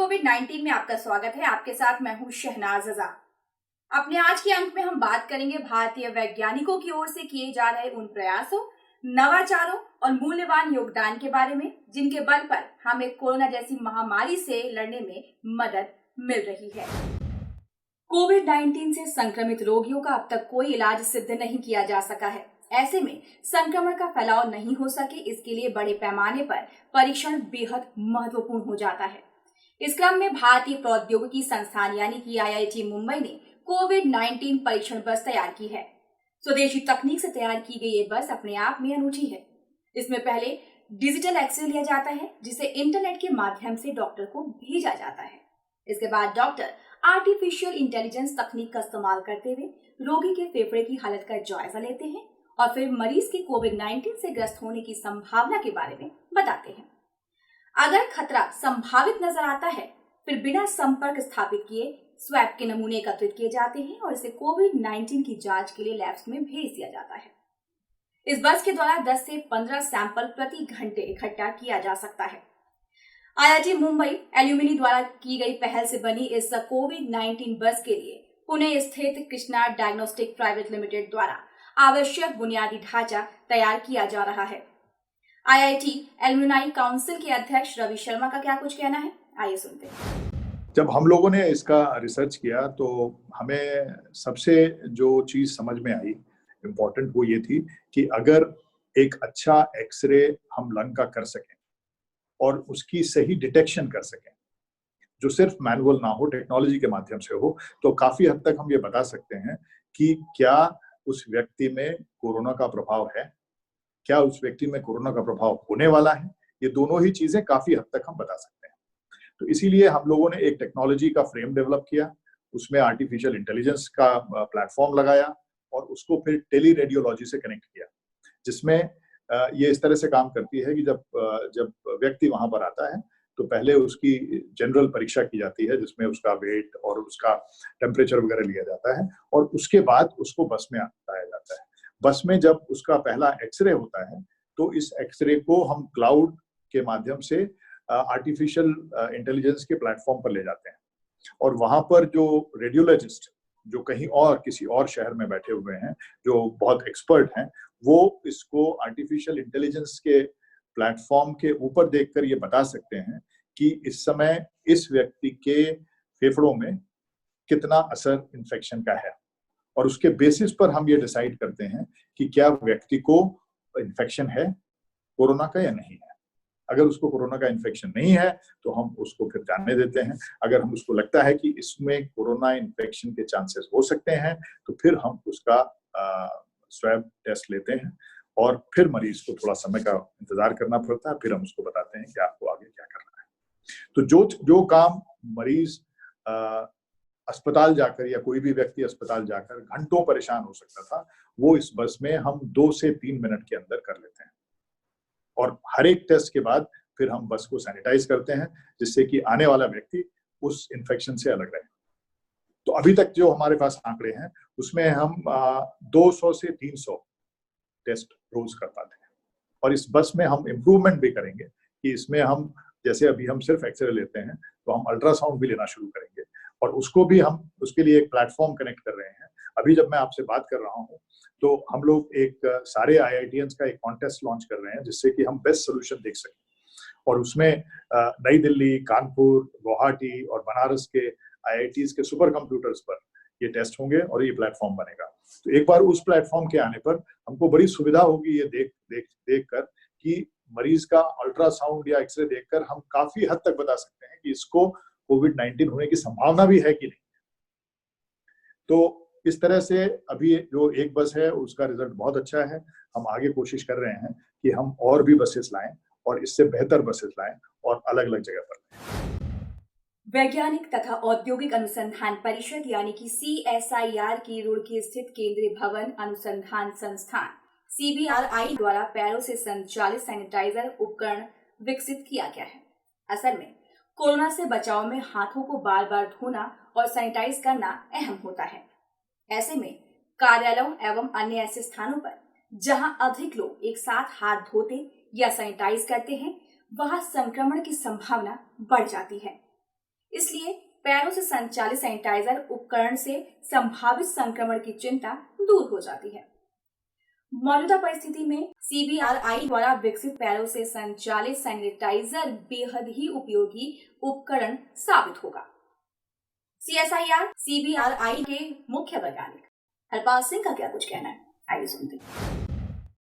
कोविड-19 में आपका स्वागत है। आपके साथ मैं हूं शहनाज आजाद। अपने आज के अंक में हम बात करेंगे भारतीय वैज्ञानिकों की ओर से किए जा रहे उन प्रयासों, नवाचारों और मूल्यवान योगदान के बारे में जिनके बल पर हमें कोरोना जैसी महामारी से लड़ने में मदद मिल रही है। कोविड-19 से संक्रमित रोगियों का अब तक कोई इलाज सिद्ध नहीं किया जा सका है। ऐसे में संक्रमण का फैलाव नहीं हो सके, इसके लिए बड़े पैमाने पर परीक्षण बेहद महत्वपूर्ण हो जाता है। इस क्रम में भारतीय प्रौद्योगिकी संस्थान यानी कि IIT मुंबई ने कोविड-19 परीक्षण बस तैयार की है। स्वदेशी तकनीक से तैयार की गई ये बस अपने आप में अनूठी है। इसमें पहले डिजिटल एक्सरे लिया जाता है, जिसे इंटरनेट के माध्यम से डॉक्टर को भेजा जाता है। इसके बाद डॉक्टर आर्टिफिशियल इंटेलिजेंस तकनीक का इस्तेमाल करते हुए रोगी के फेफड़े की हालत का जायजा लेते हैं और फिर मरीज के कोविड-19 से ग्रस्त होने की संभावना के बारे में बताते हैं। अगर खतरा संभावित नजर आता है, फिर बिना संपर्क स्थापित किए स्वैब के नमूने एकत्रित किए जाते हैं और इसे कोविड-19 की जांच के लिए लैब्स में भेज दिया जाता है। इस बस के द्वारा 10 से 15 सैंपल प्रति घंटे इकट्ठा किया जा सकता है। IIT मुंबई एल्यूमिनी द्वारा की गई पहल से बनी इस कोविड-19 बस के लिए पुणे स्थित कृष्णा डायग्नोस्टिक प्राइवेट लिमिटेड द्वारा आवश्यक बुनियादी ढांचा तैयार किया जा रहा है। IIT एल्यूमिनाई काउंसिल के अध्यक्ष रवि शर्मा का क्या कुछ कहना है, आइए सुनते हैं। जब हम लोगों ने इसका रिसर्च किया तो हमें सबसे जो चीज समझ में आई इम्पोर्टेंट वो ये थी कि अगर एक अच्छा एक्सरे हम लंग का कर सकें और उसकी सही डिटेक्शन कर सकें, जो सिर्फ मैनुअल ना हो, टेक्नोलॉजी के माध्यम से हो, तो काफी हद तक हम ये बता सकते हैं कि क्या उस व्यक्ति में कोरोना का प्रभाव है, क्या उस व्यक्ति में कोरोना का प्रभाव होने वाला है। ये दोनों ही चीजें काफी हद तक हम बता सकते हैं। तो इसीलिए हम लोगों ने एक टेक्नोलॉजी का फ्रेम डेवलप किया, उसमें आर्टिफिशियल इंटेलिजेंस का प्लेटफॉर्म लगाया और उसको फिर टेली रेडियोलॉजी से कनेक्ट किया, जिसमें ये इस तरह से काम करती है कि जब व्यक्ति वहां पर आता है तो पहले उसकी जनरल परीक्षा की जाती है, जिसमें उसका वेट और उसका टेम्परेचर वगैरह लिया जाता है और उसके बाद उसको बस में लाया जाता है। बस में जब उसका पहला एक्सरे होता है तो इस एक्सरे को हम क्लाउड के माध्यम से आर्टिफिशियल इंटेलिजेंस के प्लेटफॉर्म पर ले जाते हैं और वहां पर जो रेडियोलॉजिस्ट जो कहीं और किसी और शहर में बैठे हुए हैं, जो बहुत एक्सपर्ट हैं, वो इसको आर्टिफिशियल इंटेलिजेंस के प्लेटफॉर्म के ऊपर देखकर ये बता सकते हैं कि इस समय इस व्यक्ति के फेफड़ों में कितना असर इन्फेक्शन का है और उसके बेसिस पर हम ये डिसाइड करते हैं कि क्या व्यक्ति को इन्फेक्शन है कोरोना का या नहीं है। अगर उसको कोरोना का इन्फेक्शन नहीं है तो हम उसको फिर जाने देते हैं। अगर हम उसको लगता है कि इसमें कोरोना इन्फेक्शन के चांसेस हो सकते हैं तो फिर हम उसका स्वैब टेस्ट लेते हैं और फिर मरीज को थोड़ा समय का इंतजार करना पड़ता है, फिर हम उसको बताते हैं कि आपको आगे क्या करना है। तो जो काम मरीज अस्पताल जाकर या कोई भी व्यक्ति अस्पताल जाकर घंटों परेशान हो सकता था, वो इस बस में हम 2 से 3 मिनट के अंदर कर लेते हैं और हर एक टेस्ट के बाद फिर हम बस को सैनिटाइज करते हैं, जिससे कि आने वाला व्यक्ति उस इन्फेक्शन से अलग रहे। तो अभी तक जो हमारे पास आंकड़े हैं उसमें हम 200 से 300 टेस्ट रोज कर पाते हैं और इस बस में हम इम्प्रूवमेंट भी करेंगे कि इसमें हम जैसे अभी हम सिर्फ एक्सरे लेते हैं तो हम अल्ट्रासाउंड भी लेना शुरू करेंगे और उसको भी हम उसके लिए एक प्लेटफॉर्म कनेक्ट कर रहे हैं। अभी जब मैं आपसे बात कर रहा हूँ तो हम लोग एक सारे IITians का एक कॉन्टेस्ट लॉन्च कर रहे हैं, जिससे कि हम बेस्ट सोल्यूशन देख सकें और उसमें नई दिल्ली, कानपुर, गुवाहाटी और बनारस के IITs के सुपर कंप्यूटर्स पर ये टेस्ट होंगे और ये प्लेटफॉर्म बनेगा। तो एक बार उस प्लेटफॉर्म के आने पर हमको बड़ी सुविधा होगी ये देख कर कि मरीज का अल्ट्रासाउंड या एक्सरे देखकर हम काफी हद तक बता सकते हैं कि इसको कोविड-19 होने की संभावना भी है कि नहीं। तो इस तरह से अभी जो एक बस है उसका रिजल्ट बहुत अच्छा है। हम आगे कोशिश कर रहे हैं कि हम और भी बसेस लाएं और इससे बेहतर बसेस लाएं और अलग-अलग जगह पर लाएं। वैज्ञानिक तथा औद्योगिक अनुसंधान परिषद यानी कि CSIR की रुड़की स्थित केंद्रीय भवन अनुसंधान संस्थान CBRI द्वारा पैरों से संचालित सैनिटाइजर उपकरण विकसित किया गया है। असल में कोरोना से बचाव में हाथों को बार बार धोना और सैनिटाइज करना अहम होता है। ऐसे में कार्यालयों एवं अन्य ऐसे स्थानों पर जहां अधिक लोग एक साथ हाथ धोते या सैनिटाइज करते हैं, वहां संक्रमण की संभावना बढ़ जाती है। इसलिए पैरों से संचालित सैनिटाइजर उपकरण से संभावित संक्रमण की चिंता दूर हो जाती है। मौजूदा परिस्थिति में CBRI द्वारा विकसित पैरों से संचालित सैनिटाइजर बेहद ही उपयोगी उपकरण साबित होगा। CSIR CBRI के मुख्य वैज्ञानिक हरपाल सिंह का क्या कुछ कहना है, आइए सुनते हैं।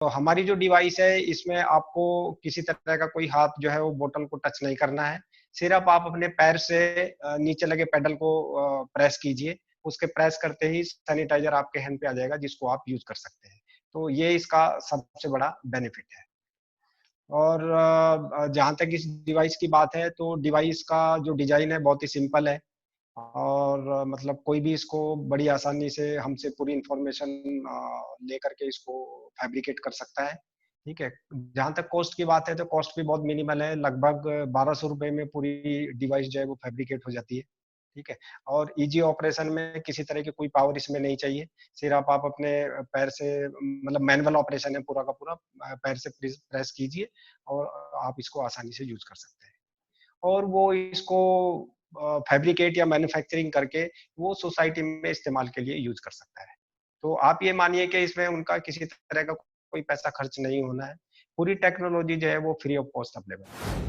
तो हमारी जो डिवाइस है इसमें आपको किसी तरह का कोई हाथ जो है वो बोतल को टच नहीं करना है। सिर्फ आप अपने पैर से नीचे लगे पेडल को प्रेस कीजिए। उसके प्रेस करते ही सैनिटाइजर आपके हैंड पे आ जाएगा जिसको आप यूज कर सकते हैं। तो ये इसका सबसे बड़ा बेनिफिट है। और जहाँ तक इस डिवाइस की बात है तो डिवाइस का जो डिजाइन है बहुत ही सिंपल है और मतलब कोई भी इसको बड़ी आसानी से हमसे पूरी इंफॉर्मेशन लेकर के इसको फैब्रिकेट कर सकता है। ठीक है। जहाँ तक कॉस्ट की बात है तो कॉस्ट भी बहुत मिनिमल है, लगभग 1200 रुपए में पूरी डिवाइस जो है वो फैब्रिकेट हो जाती है। ठीक है। और इजी ऑपरेशन में किसी तरह की कोई पावर इसमें नहीं चाहिए। सिर्फ आप अपने पैर से मतलब मैनुअल ऑपरेशन है पूरा का पूरा, पैर से प्रेस कीजिए और आप इसको आसानी से यूज कर सकते हैं। और वो इसको फैब्रिकेट या मैन्युफैक्चरिंग करके वो सोसाइटी में इस्तेमाल के लिए यूज कर सकता है। तो आप ये मानिए कि इसमें उनका किसी तरह का कोई पैसा खर्च नहीं होना है। पूरी टेक्नोलॉजी जो है वो फ्री ऑफ कॉस्ट अवेलेबल है।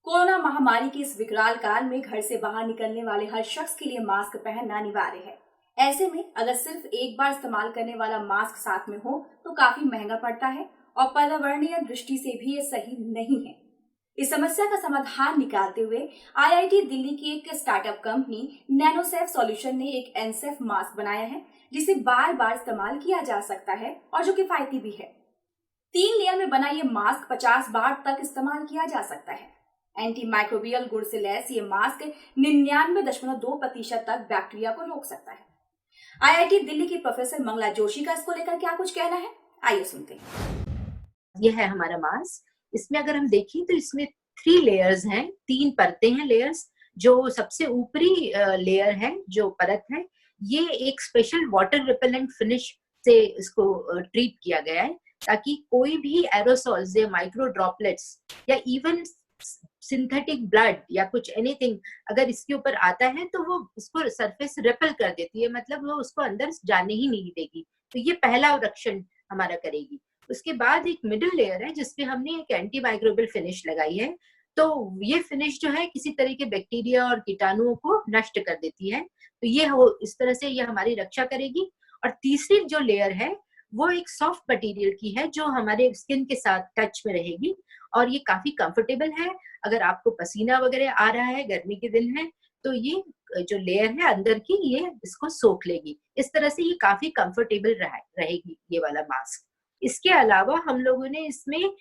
कोरोना महामारी के इस विकराल काल में घर से बाहर निकलने वाले हर शख्स के लिए मास्क पहनना अनिवार्य है। ऐसे में अगर सिर्फ एक बार इस्तेमाल करने वाला मास्क साथ में हो तो काफी महंगा पड़ता है और पर्यावरणीय दृष्टि से भी ये सही नहीं है। इस समस्या का समाधान निकालते हुए IIT दिल्ली की एक स्टार्टअप कंपनी नैनोसेफ सॉल्यूशन ने एक एनसेफ मास्क बनाया है जिसे बार बार इस्तेमाल किया जा सकता है और जो किफायती भी है। 3 लेयर में बना ये मास्क 50 बार तक इस्तेमाल किया जा सकता है। एंटी माइक्रोबियल गुण से लैस ये मास्क 99.2% तक बैक्टीरिया को रोक सकता है। IIT दिल्ली की प्रोफेसर मंगला जोशी का इसको लेकर क्या कुछ कहना है, आइए सुनते हैं। ये है हमारा मास्क। इसमें अगर हम देखें तो इसमें 3 लेयर्स हैं, 3 परतें हैं लेयर्स। जो सबसे ऊपरी लेयर है, जो परत है, ये एक स्पेशल वाटर रिपेलेंट फिनिश से इसको ट्रीट किया गया है ताकि कोई भी एरोसॉल्स या माइक्रो ड्रॉपलेट्स या इवन सिंथेटिक ब्लड या कुछ एनीथिंग अगर इसके ऊपर आता है तो वो इसको सरफेस रेपेल कर देती है, मतलब वो उसको अंदर जाने ही नहीं देगी। तो ये पहला रक्षण हमारा करेगी। उसके बाद एक मिडिल लेयर है जिसपे हमने एक एंटी माइक्रोबियल फिनिश लगाई है। तो ये फिनिश जो है किसी तरह के बैक्टीरिया और कीटाणुओं को नष्ट कर देती है। तो ये हो इस तरह से ये हमारी रक्षा करेगी। और तीसरी जो लेयर है वो एक सॉफ्ट मटेरियल की है जो हमारे स्किन के साथ टच में रहेगी और ये काफी कंफर्टेबल है। अगर आपको पसीना वगैरह आ रहा है, गर्मी के दिन है, तो ये जो लेयर है अंदर की ये इसको सोख लेगी। इस तरह से ये काफी कंफर्टेबल रहेगी ये वाला मास्क। इसके अलावा हम लोगों ने इसमें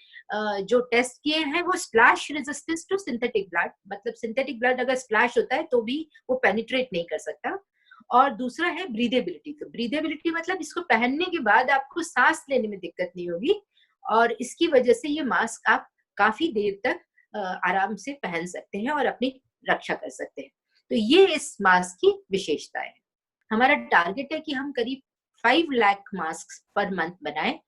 जो टेस्ट किए हैं वो splash resistance to synthetic blood, मतलब सिंथेटिक ब्लड अगर स्प्लैश होता है तो भी वो पेनिट्रेट नहीं कर सकता। और दूसरा है ब्रीदेबिलिटी। तो ब्रीदेबिलिटी मतलब इसको पहनने के बाद आपको सांस लेने में दिक्कत नहीं होगी और इसकी वजह से ये मास्क आप काफी देर तक आराम से पहन सकते हैं और अपनी रक्षा कर सकते हैं। तो ये इस मास्क की विशेषता है। हमारा टारगेट है कि हम करीब 5 लाख मास्क पर मंथ बनाएं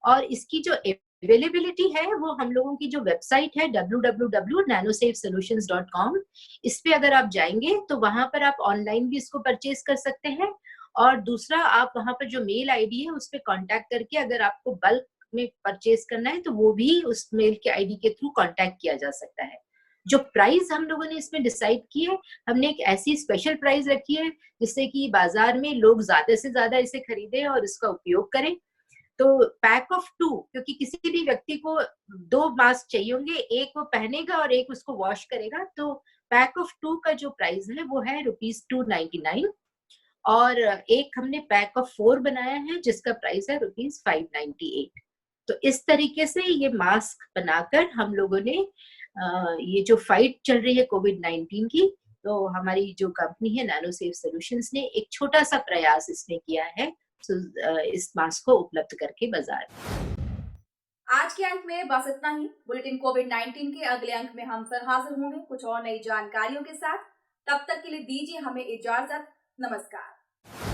और इसकी जो अवेलेबिलिटी है वो हम लोगों की जो वेबसाइट है www.nanosafesolutions.com, इस पे अगर आप जाएंगे तो वहां पर आप ऑनलाइन भी इसको परचेज कर सकते हैं। और दूसरा आप वहां पर जो मेल आईडी है उस पे कांटेक्ट करके अगर आपको बल्क में परचेज करना है तो वो भी उस मेल के आईडी के थ्रू कांटेक्ट किया जा सकता है। जो प्राइस हम लोगों ने इसमें डिसाइड की है, हमने एक ऐसी स्पेशल प्राइस रखी है जिससे कि बाजार में लोग ज्यादा से ज्यादा इसे खरीदें और इसका उपयोग करें। तो पैक ऑफ 2, क्योंकि किसी भी व्यक्ति को 2 मास्क चाहिए होंगे, एक वो पहनेगा और एक उसको वॉश करेगा, तो पैक ऑफ 2 का जो प्राइस है वो है ₹299 और एक हमने पैक ऑफ 4 बनाया है जिसका प्राइस है ₹598। तो इस तरीके से ये मास्क बनाकर हम लोगों ने ये जो फाइट चल रही है कोविड-19 की, तो हमारी जो कंपनी है नैनोसेफ सॉल्यूशंस ने एक छोटा सा प्रयास इसमें किया है इस मास्क को उपलब्ध करके बाजार में। आज के अंक में बस इतना ही। बुलेटिन कोविड-19 के अगले अंक में हम फिर हाजिर होंगे कुछ और नई जानकारियों के साथ। तब तक के लिए दीजिए हमें इजाजत। नमस्कार।